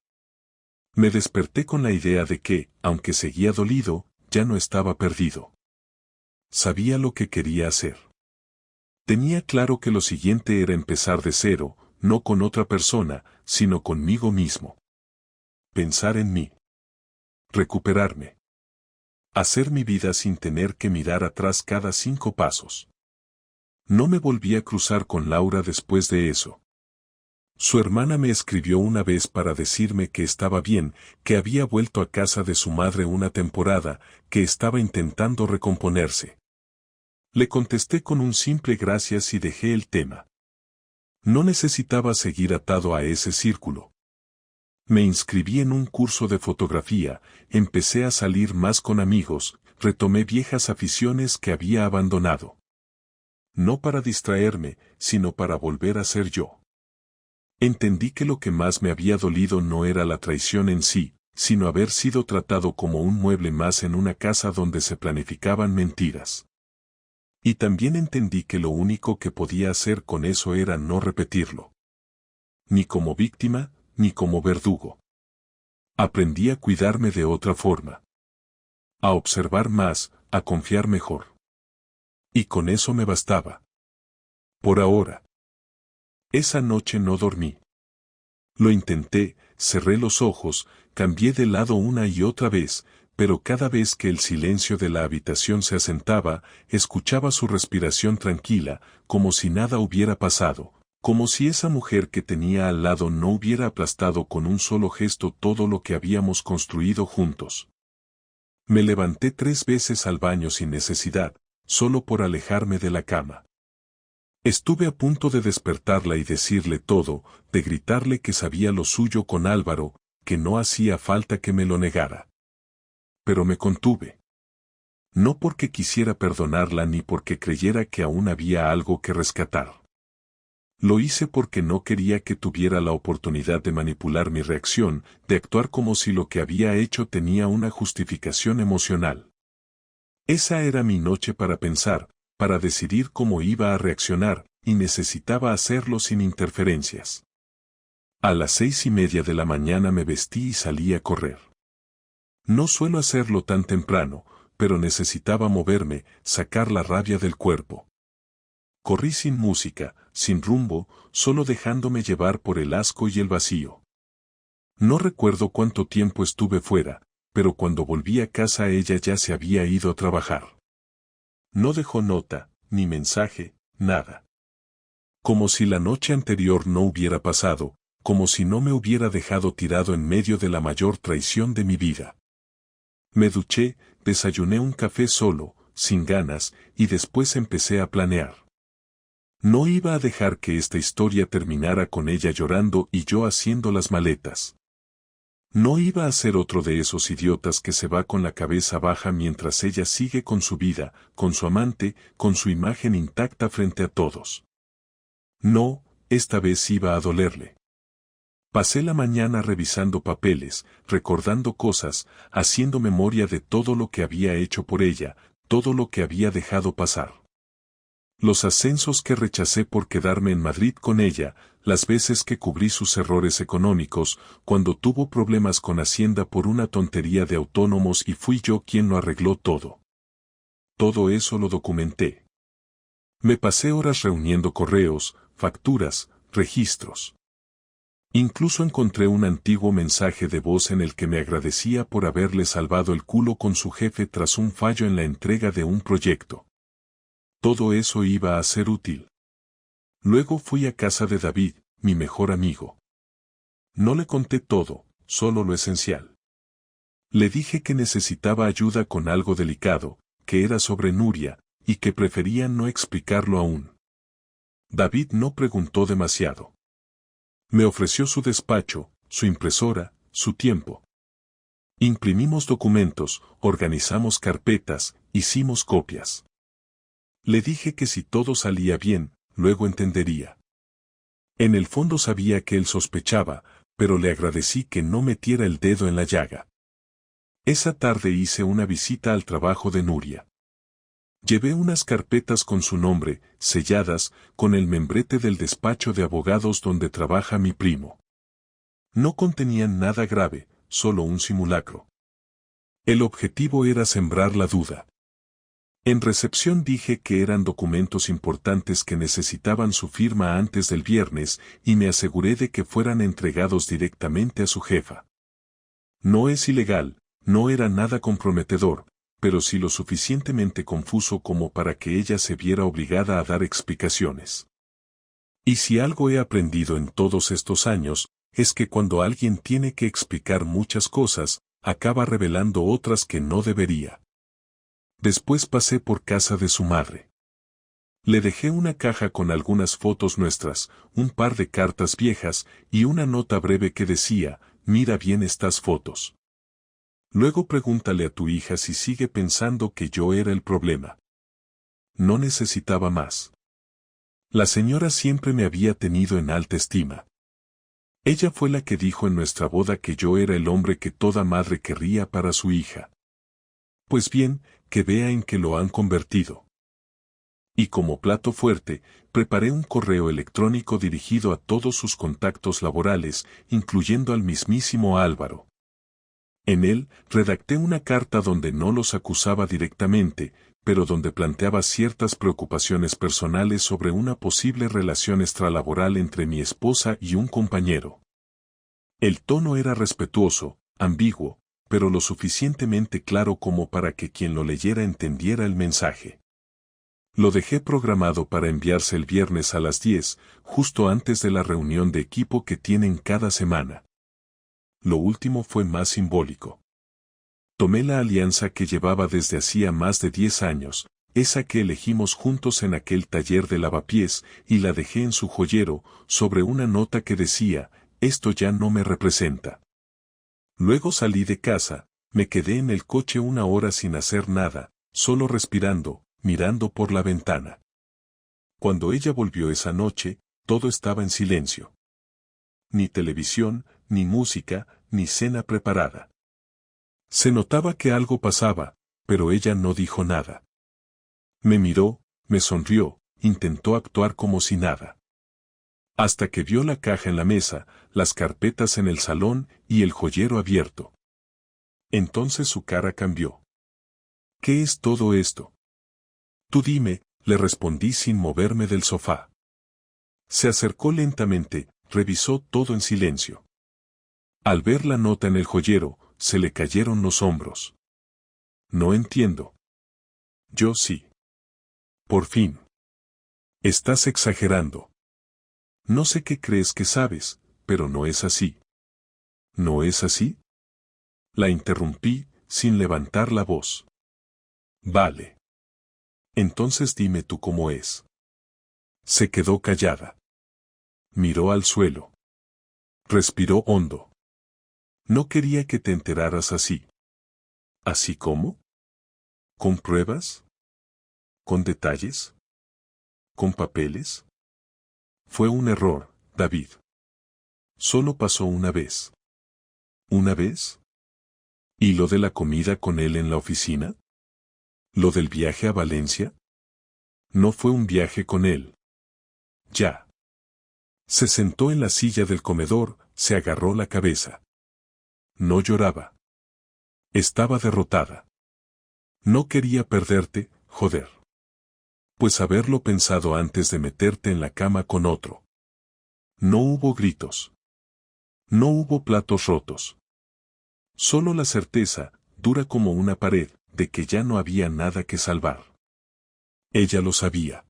Me desperté con la idea de que, aunque seguía dolido, ya no estaba perdido. Sabía lo que quería hacer. Tenía claro que lo siguiente era empezar de cero, no con otra persona, sino conmigo mismo. Pensar en mí. Recuperarme. Hacer mi vida sin tener que mirar atrás cada 5 pasos. No me volví a cruzar con Laura después de eso. Su hermana me escribió una vez para decirme que estaba bien, que había vuelto a casa de su madre una temporada, que estaba intentando recomponerse. Le contesté con un simple gracias y dejé el tema. No necesitaba seguir atado a ese círculo. Me inscribí en un curso de fotografía, empecé a salir más con amigos, retomé viejas aficiones que había abandonado. No para distraerme, sino para volver a ser yo. Entendí que lo que más me había dolido no era la traición en sí, sino haber sido tratado como un mueble más en una casa donde se planificaban mentiras. Y también entendí que lo único que podía hacer con eso era no repetirlo. Ni como víctima, ni como verdugo. Aprendí a cuidarme de otra forma. A observar más, a confiar mejor. Y con eso me bastaba. Por ahora. Esa noche no dormí. Lo intenté, cerré los ojos, cambié de lado una y otra vez, pero cada vez que el silencio de la habitación se asentaba, escuchaba su respiración tranquila, como si nada hubiera pasado, como si esa mujer que tenía al lado no hubiera aplastado con un solo gesto todo lo que habíamos construido juntos. Me levanté 3 veces al baño sin necesidad, solo por alejarme de la cama. Estuve a punto de despertarla y decirle todo, de gritarle que sabía lo suyo con Álvaro, que no hacía falta que me lo negara. Pero me contuve. No porque quisiera perdonarla ni porque creyera que aún había algo que rescatar. Lo hice porque no quería que tuviera la oportunidad de manipular mi reacción, de actuar como si lo que había hecho tenía una justificación emocional. Esa era mi noche para pensar, para decidir cómo iba a reaccionar, y necesitaba hacerlo sin interferencias. A las 6:30 de la mañana me vestí y salí a correr. No suelo hacerlo tan temprano, pero necesitaba moverme, sacar la rabia del cuerpo. Corrí sin música, sin rumbo, solo dejándome llevar por el asco y el vacío. No recuerdo cuánto tiempo estuve fuera, pero cuando volví a casa ella ya se había ido a trabajar. No dejó nota, ni mensaje, nada. Como si la noche anterior no hubiera pasado, como si no me hubiera dejado tirado en medio de la mayor traición de mi vida. Me duché, desayuné un café solo, sin ganas, y después empecé a planear. No iba a dejar que esta historia terminara con ella llorando y yo haciendo las maletas. No iba a ser otro de esos idiotas que se va con la cabeza baja mientras ella sigue con su vida, con su amante, con su imagen intacta frente a todos. No, esta vez iba a dolerle. Pasé la mañana revisando papeles, recordando cosas, haciendo memoria de todo lo que había hecho por ella, todo lo que había dejado pasar. Los ascensos que rechacé por quedarme en Madrid con ella, las veces que cubrí sus errores económicos, cuando tuvo problemas con Hacienda por una tontería de autónomos y fui yo quien lo arregló todo. Todo eso lo documenté. Me pasé horas reuniendo correos, facturas, registros. Incluso encontré un antiguo mensaje de voz en el que me agradecía por haberle salvado el culo con su jefe tras un fallo en la entrega de un proyecto. Todo eso iba a ser útil. Luego fui a casa de David, mi mejor amigo. No le conté todo, solo lo esencial. Le dije que necesitaba ayuda con algo delicado, que era sobre Nuria, y que prefería no explicarlo aún. David no preguntó demasiado. Me ofreció su despacho, su impresora, su tiempo. Imprimimos documentos, organizamos carpetas, hicimos copias. Le dije que si todo salía bien, luego entendería. En el fondo sabía que él sospechaba, pero le agradecí que no metiera el dedo en la llaga. Esa tarde hice una visita al trabajo de Nuria. Llevé unas carpetas con su nombre, selladas, con el membrete del despacho de abogados donde trabaja mi primo. No contenían nada grave, solo un simulacro. El objetivo era sembrar la duda. En recepción dije que eran documentos importantes que necesitaban su firma antes del viernes y me aseguré de que fueran entregados directamente a su jefa. No es ilegal, no era nada comprometedor, pero sí lo suficientemente confuso como para que ella se viera obligada a dar explicaciones. Y si algo he aprendido en todos estos años, es que cuando alguien tiene que explicar muchas cosas, acaba revelando otras que no debería. Después pasé por casa de su madre. Le dejé una caja con algunas fotos nuestras, un par de cartas viejas y una nota breve que decía, mira bien estas fotos. Luego pregúntale a tu hija si sigue pensando que yo era el problema. No necesitaba más. La señora siempre me había tenido en alta estima. Ella fue la que dijo en nuestra boda que yo era el hombre que toda madre querría para su hija. Pues bien, que vea en qué lo han convertido. Y como plato fuerte, preparé un correo electrónico dirigido a todos sus contactos laborales, incluyendo al mismísimo Álvaro. En él, redacté una carta donde no los acusaba directamente, pero donde planteaba ciertas preocupaciones personales sobre una posible relación extralaboral entre mi esposa y un compañero. El tono era respetuoso, ambiguo, pero lo suficientemente claro como para que quien lo leyera entendiera el mensaje. Lo dejé programado para enviarse el viernes a las 10, justo antes de la reunión de equipo que tienen cada semana. Lo último fue más simbólico. Tomé la alianza que llevaba desde hacía más de 10 años, esa que elegimos juntos en aquel taller de lavapiés, y la dejé en su joyero, sobre una nota que decía, esto ya no me representa. Luego salí de casa, me quedé en el coche una hora sin hacer nada, solo respirando, mirando por la ventana. Cuando ella volvió esa noche, todo estaba en silencio. Ni televisión, ni música, ni cena preparada. Se notaba que algo pasaba, pero ella no dijo nada. Me miró, me sonrió, intentó actuar como si nada. Hasta que vio la caja en la mesa, las carpetas en el salón y el joyero abierto. Entonces su cara cambió. ¿Qué es todo esto? Tú dime, le respondí sin moverme del sofá. Se acercó lentamente, revisó todo en silencio. Al ver la nota en el joyero, se le cayeron los hombros. No entiendo. Yo sí. Por fin. Estás exagerando. No sé qué crees que sabes, pero no es así. ¿No es así? La interrumpí, sin levantar la voz. Vale. Entonces dime tú cómo es. Se quedó callada. Miró al suelo. Respiró hondo. No quería que te enteraras así. ¿Así cómo? ¿Con pruebas? ¿Con detalles? ¿Con papeles? Fue un error, David. Solo pasó una vez. ¿Una vez? ¿Y lo de la comida con él en la oficina? ¿Lo del viaje a Valencia? No fue un viaje con él. Ya. Se sentó en la silla del comedor, se agarró la cabeza. No lloraba. Estaba derrotada. No quería perderte, joder. Pues haberlo pensado antes de meterte en la cama con otro. No hubo gritos. No hubo platos rotos. Solo la certeza, dura como una pared, de que ya no había nada que salvar. Ella lo sabía.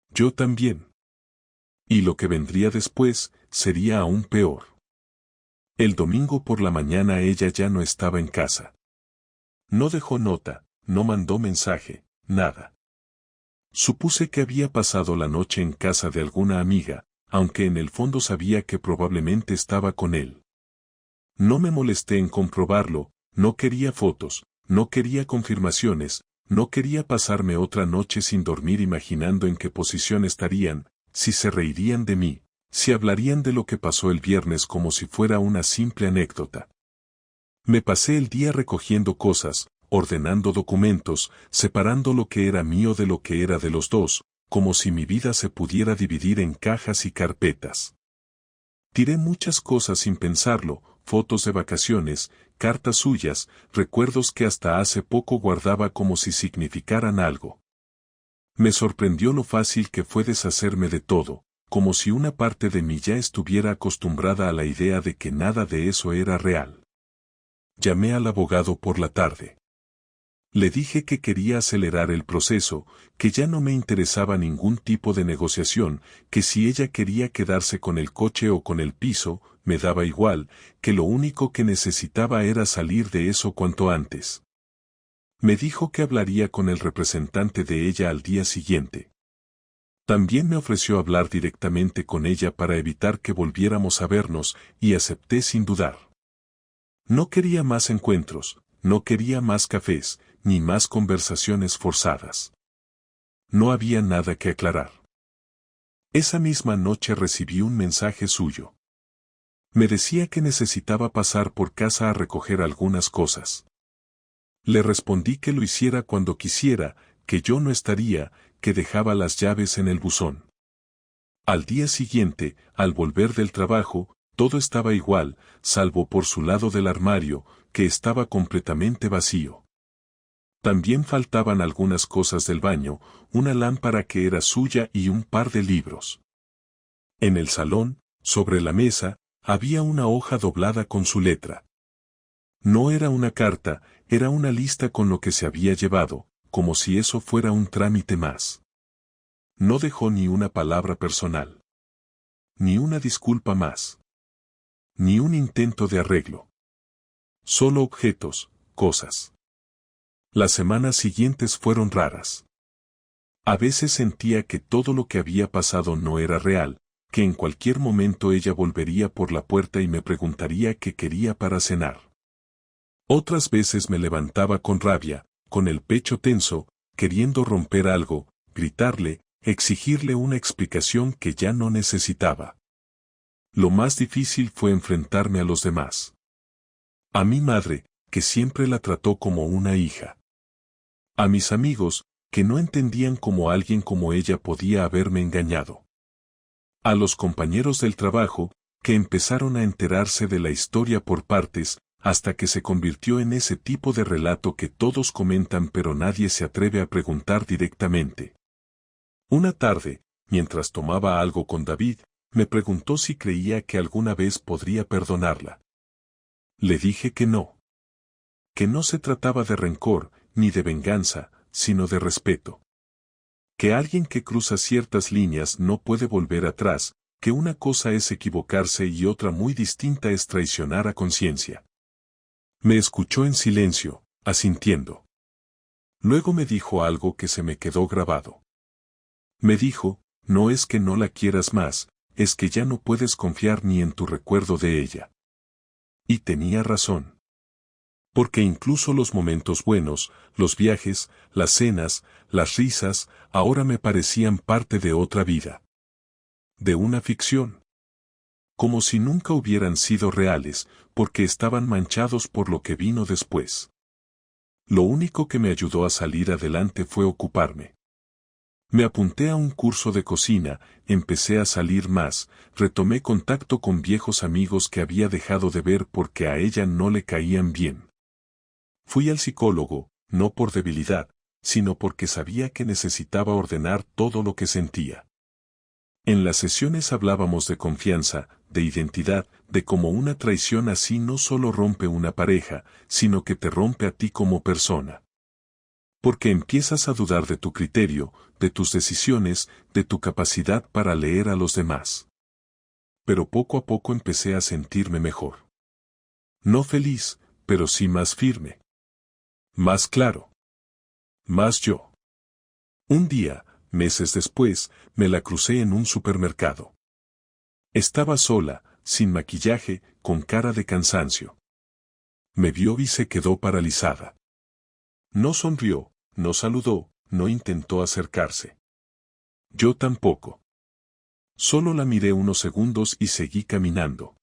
Yo también. Y lo que vendría después, sería aún peor. El domingo por la mañana ella ya no estaba en casa. No dejó nota, no mandó mensaje, nada. Supuse que había pasado la noche en casa de alguna amiga, aunque en el fondo sabía que probablemente estaba con él. No me molesté en comprobarlo, no quería fotos, no quería confirmaciones, no quería pasarme otra noche sin dormir imaginando en qué posición estarían, si se reirían de mí, si hablarían de lo que pasó el viernes como si fuera una simple anécdota. Me pasé el día recogiendo cosas, ordenando documentos, separando lo que era mío de lo que era de los dos, como si mi vida se pudiera dividir en cajas y carpetas. Tiré muchas cosas sin pensarlo, fotos de vacaciones, cartas suyas, recuerdos que hasta hace poco guardaba como si significaran algo. Me sorprendió lo fácil que fue deshacerme de todo, como si una parte de mí ya estuviera acostumbrada a la idea de que nada de eso era real. Llamé al abogado por la tarde. Le dije que quería acelerar el proceso, que ya no me interesaba ningún tipo de negociación, que si ella quería quedarse con el coche o con el piso, me daba igual, que lo único que necesitaba era salir de eso cuanto antes. Me dijo que hablaría con el representante de ella al día siguiente. También me ofreció hablar directamente con ella para evitar que volviéramos a vernos, y acepté sin dudar. No quería más encuentros, no quería más cafés, ni más conversaciones forzadas. No había nada que aclarar. Esa misma noche recibí un mensaje suyo. Me decía que necesitaba pasar por casa a recoger algunas cosas. Le respondí que lo hiciera cuando quisiera, que yo no estaría, que dejaba las llaves en el buzón. Al día siguiente, al volver del trabajo, todo estaba igual, salvo por su lado del armario, que estaba completamente vacío. También faltaban algunas cosas del baño, una lámpara que era suya y un par de libros. En el salón, sobre la mesa, había una hoja doblada con su letra. No era una carta, era una lista con lo que se había llevado, como si eso fuera un trámite más. No dejó ni una palabra personal. Ni una disculpa más. Ni un intento de arreglo. Solo objetos, cosas. Las semanas siguientes fueron raras. A veces sentía que todo lo que había pasado no era real, que en cualquier momento ella volvería por la puerta y me preguntaría qué quería para cenar. Otras veces me levantaba con rabia, con el pecho tenso, queriendo romper algo, gritarle, exigirle una explicación que ya no necesitaba. Lo más difícil fue enfrentarme a los demás. A mi madre, que siempre la trató como una hija. A mis amigos, que no entendían cómo alguien como ella podía haberme engañado. A los compañeros del trabajo, que empezaron a enterarse de la historia por partes, hasta que se convirtió en ese tipo de relato que todos comentan pero nadie se atreve a preguntar directamente. Una tarde, mientras tomaba algo con David, me preguntó si creía que alguna vez podría perdonarla. Le dije que no. Que no se trataba de rencor, ni de venganza, sino de respeto. Que alguien que cruza ciertas líneas no puede volver atrás, que una cosa es equivocarse y otra muy distinta es traicionar a conciencia. Me escuchó en silencio, asintiendo. Luego me dijo algo que se me quedó grabado. Me dijo, no es que no la quieras más, es que ya no puedes confiar ni en tu recuerdo de ella. Y tenía razón. Porque incluso los momentos buenos, los viajes, las cenas, las risas, ahora me parecían parte de otra vida. De una ficción. Como si nunca hubieran sido reales, porque estaban manchados por lo que vino después. Lo único que me ayudó a salir adelante fue ocuparme. Me apunté a un curso de cocina, empecé a salir más, retomé contacto con viejos amigos que había dejado de ver porque a ella no le caían bien. Fui al psicólogo, no por debilidad, sino porque sabía que necesitaba ordenar todo lo que sentía. En las sesiones hablábamos de confianza, de identidad, de cómo una traición así no solo rompe una pareja, sino que te rompe a ti como persona. Porque empiezas a dudar de tu criterio, de tus decisiones, de tu capacidad para leer a los demás. Pero poco a poco empecé a sentirme mejor. No feliz, pero sí más firme. Más claro. Más yo. Un día, meses después, me la crucé en un supermercado. Estaba sola, sin maquillaje, con cara de cansancio. Me vio y se quedó paralizada. No sonrió, no saludó, no intentó acercarse. Yo tampoco. Solo la miré unos segundos y seguí caminando.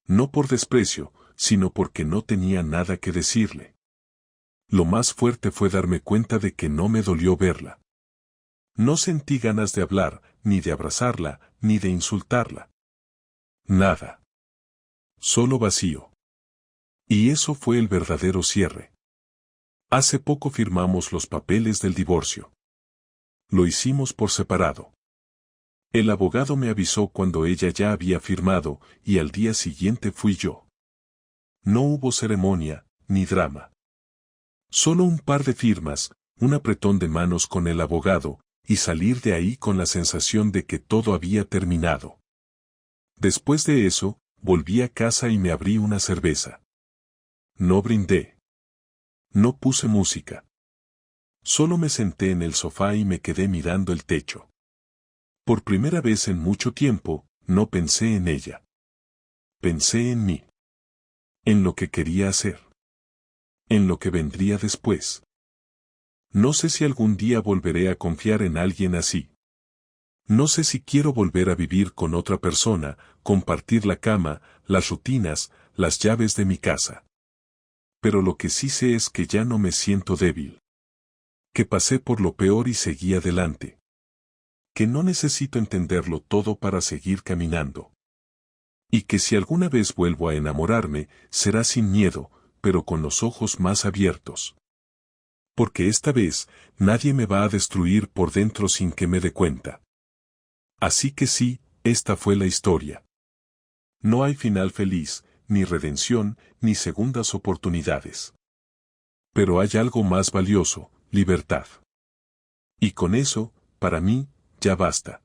No por desprecio, sino porque no tenía nada que decirle. Lo más fuerte fue darme cuenta de que no me dolió verla. No sentí ganas de hablar, ni de abrazarla, ni de insultarla. Nada. Solo vacío. Y eso fue el verdadero cierre. Hace poco firmamos los papeles del divorcio. Lo hicimos por separado. El abogado me avisó cuando ella ya había firmado, y al día siguiente fui yo. No hubo ceremonia, ni drama. Solo un par de firmas, un apretón de manos con el abogado, y salir de ahí con la sensación de que todo había terminado. Después de eso, volví a casa y me abrí una cerveza. No brindé. No puse música. Solo me senté en el sofá y me quedé mirando el techo. Por primera vez en mucho tiempo, no pensé en ella. Pensé en mí. En lo que quería hacer. En lo que vendría después. No sé si algún día volveré a confiar en alguien así. No sé si quiero volver a vivir con otra persona, compartir la cama, las rutinas, las llaves de mi casa. Pero lo que sí sé es que ya no me siento débil. Que pasé por lo peor y seguí adelante. Que no necesito entenderlo todo para seguir caminando. Y que si alguna vez vuelvo a enamorarme, será sin miedo, pero con los ojos más abiertos. Porque esta vez, nadie me va a destruir por dentro sin que me dé cuenta. Así que sí, esta fue la historia. No hay final feliz, ni redención, ni segundas oportunidades. Pero hay algo más valioso, libertad. Y con eso, para mí, ya basta.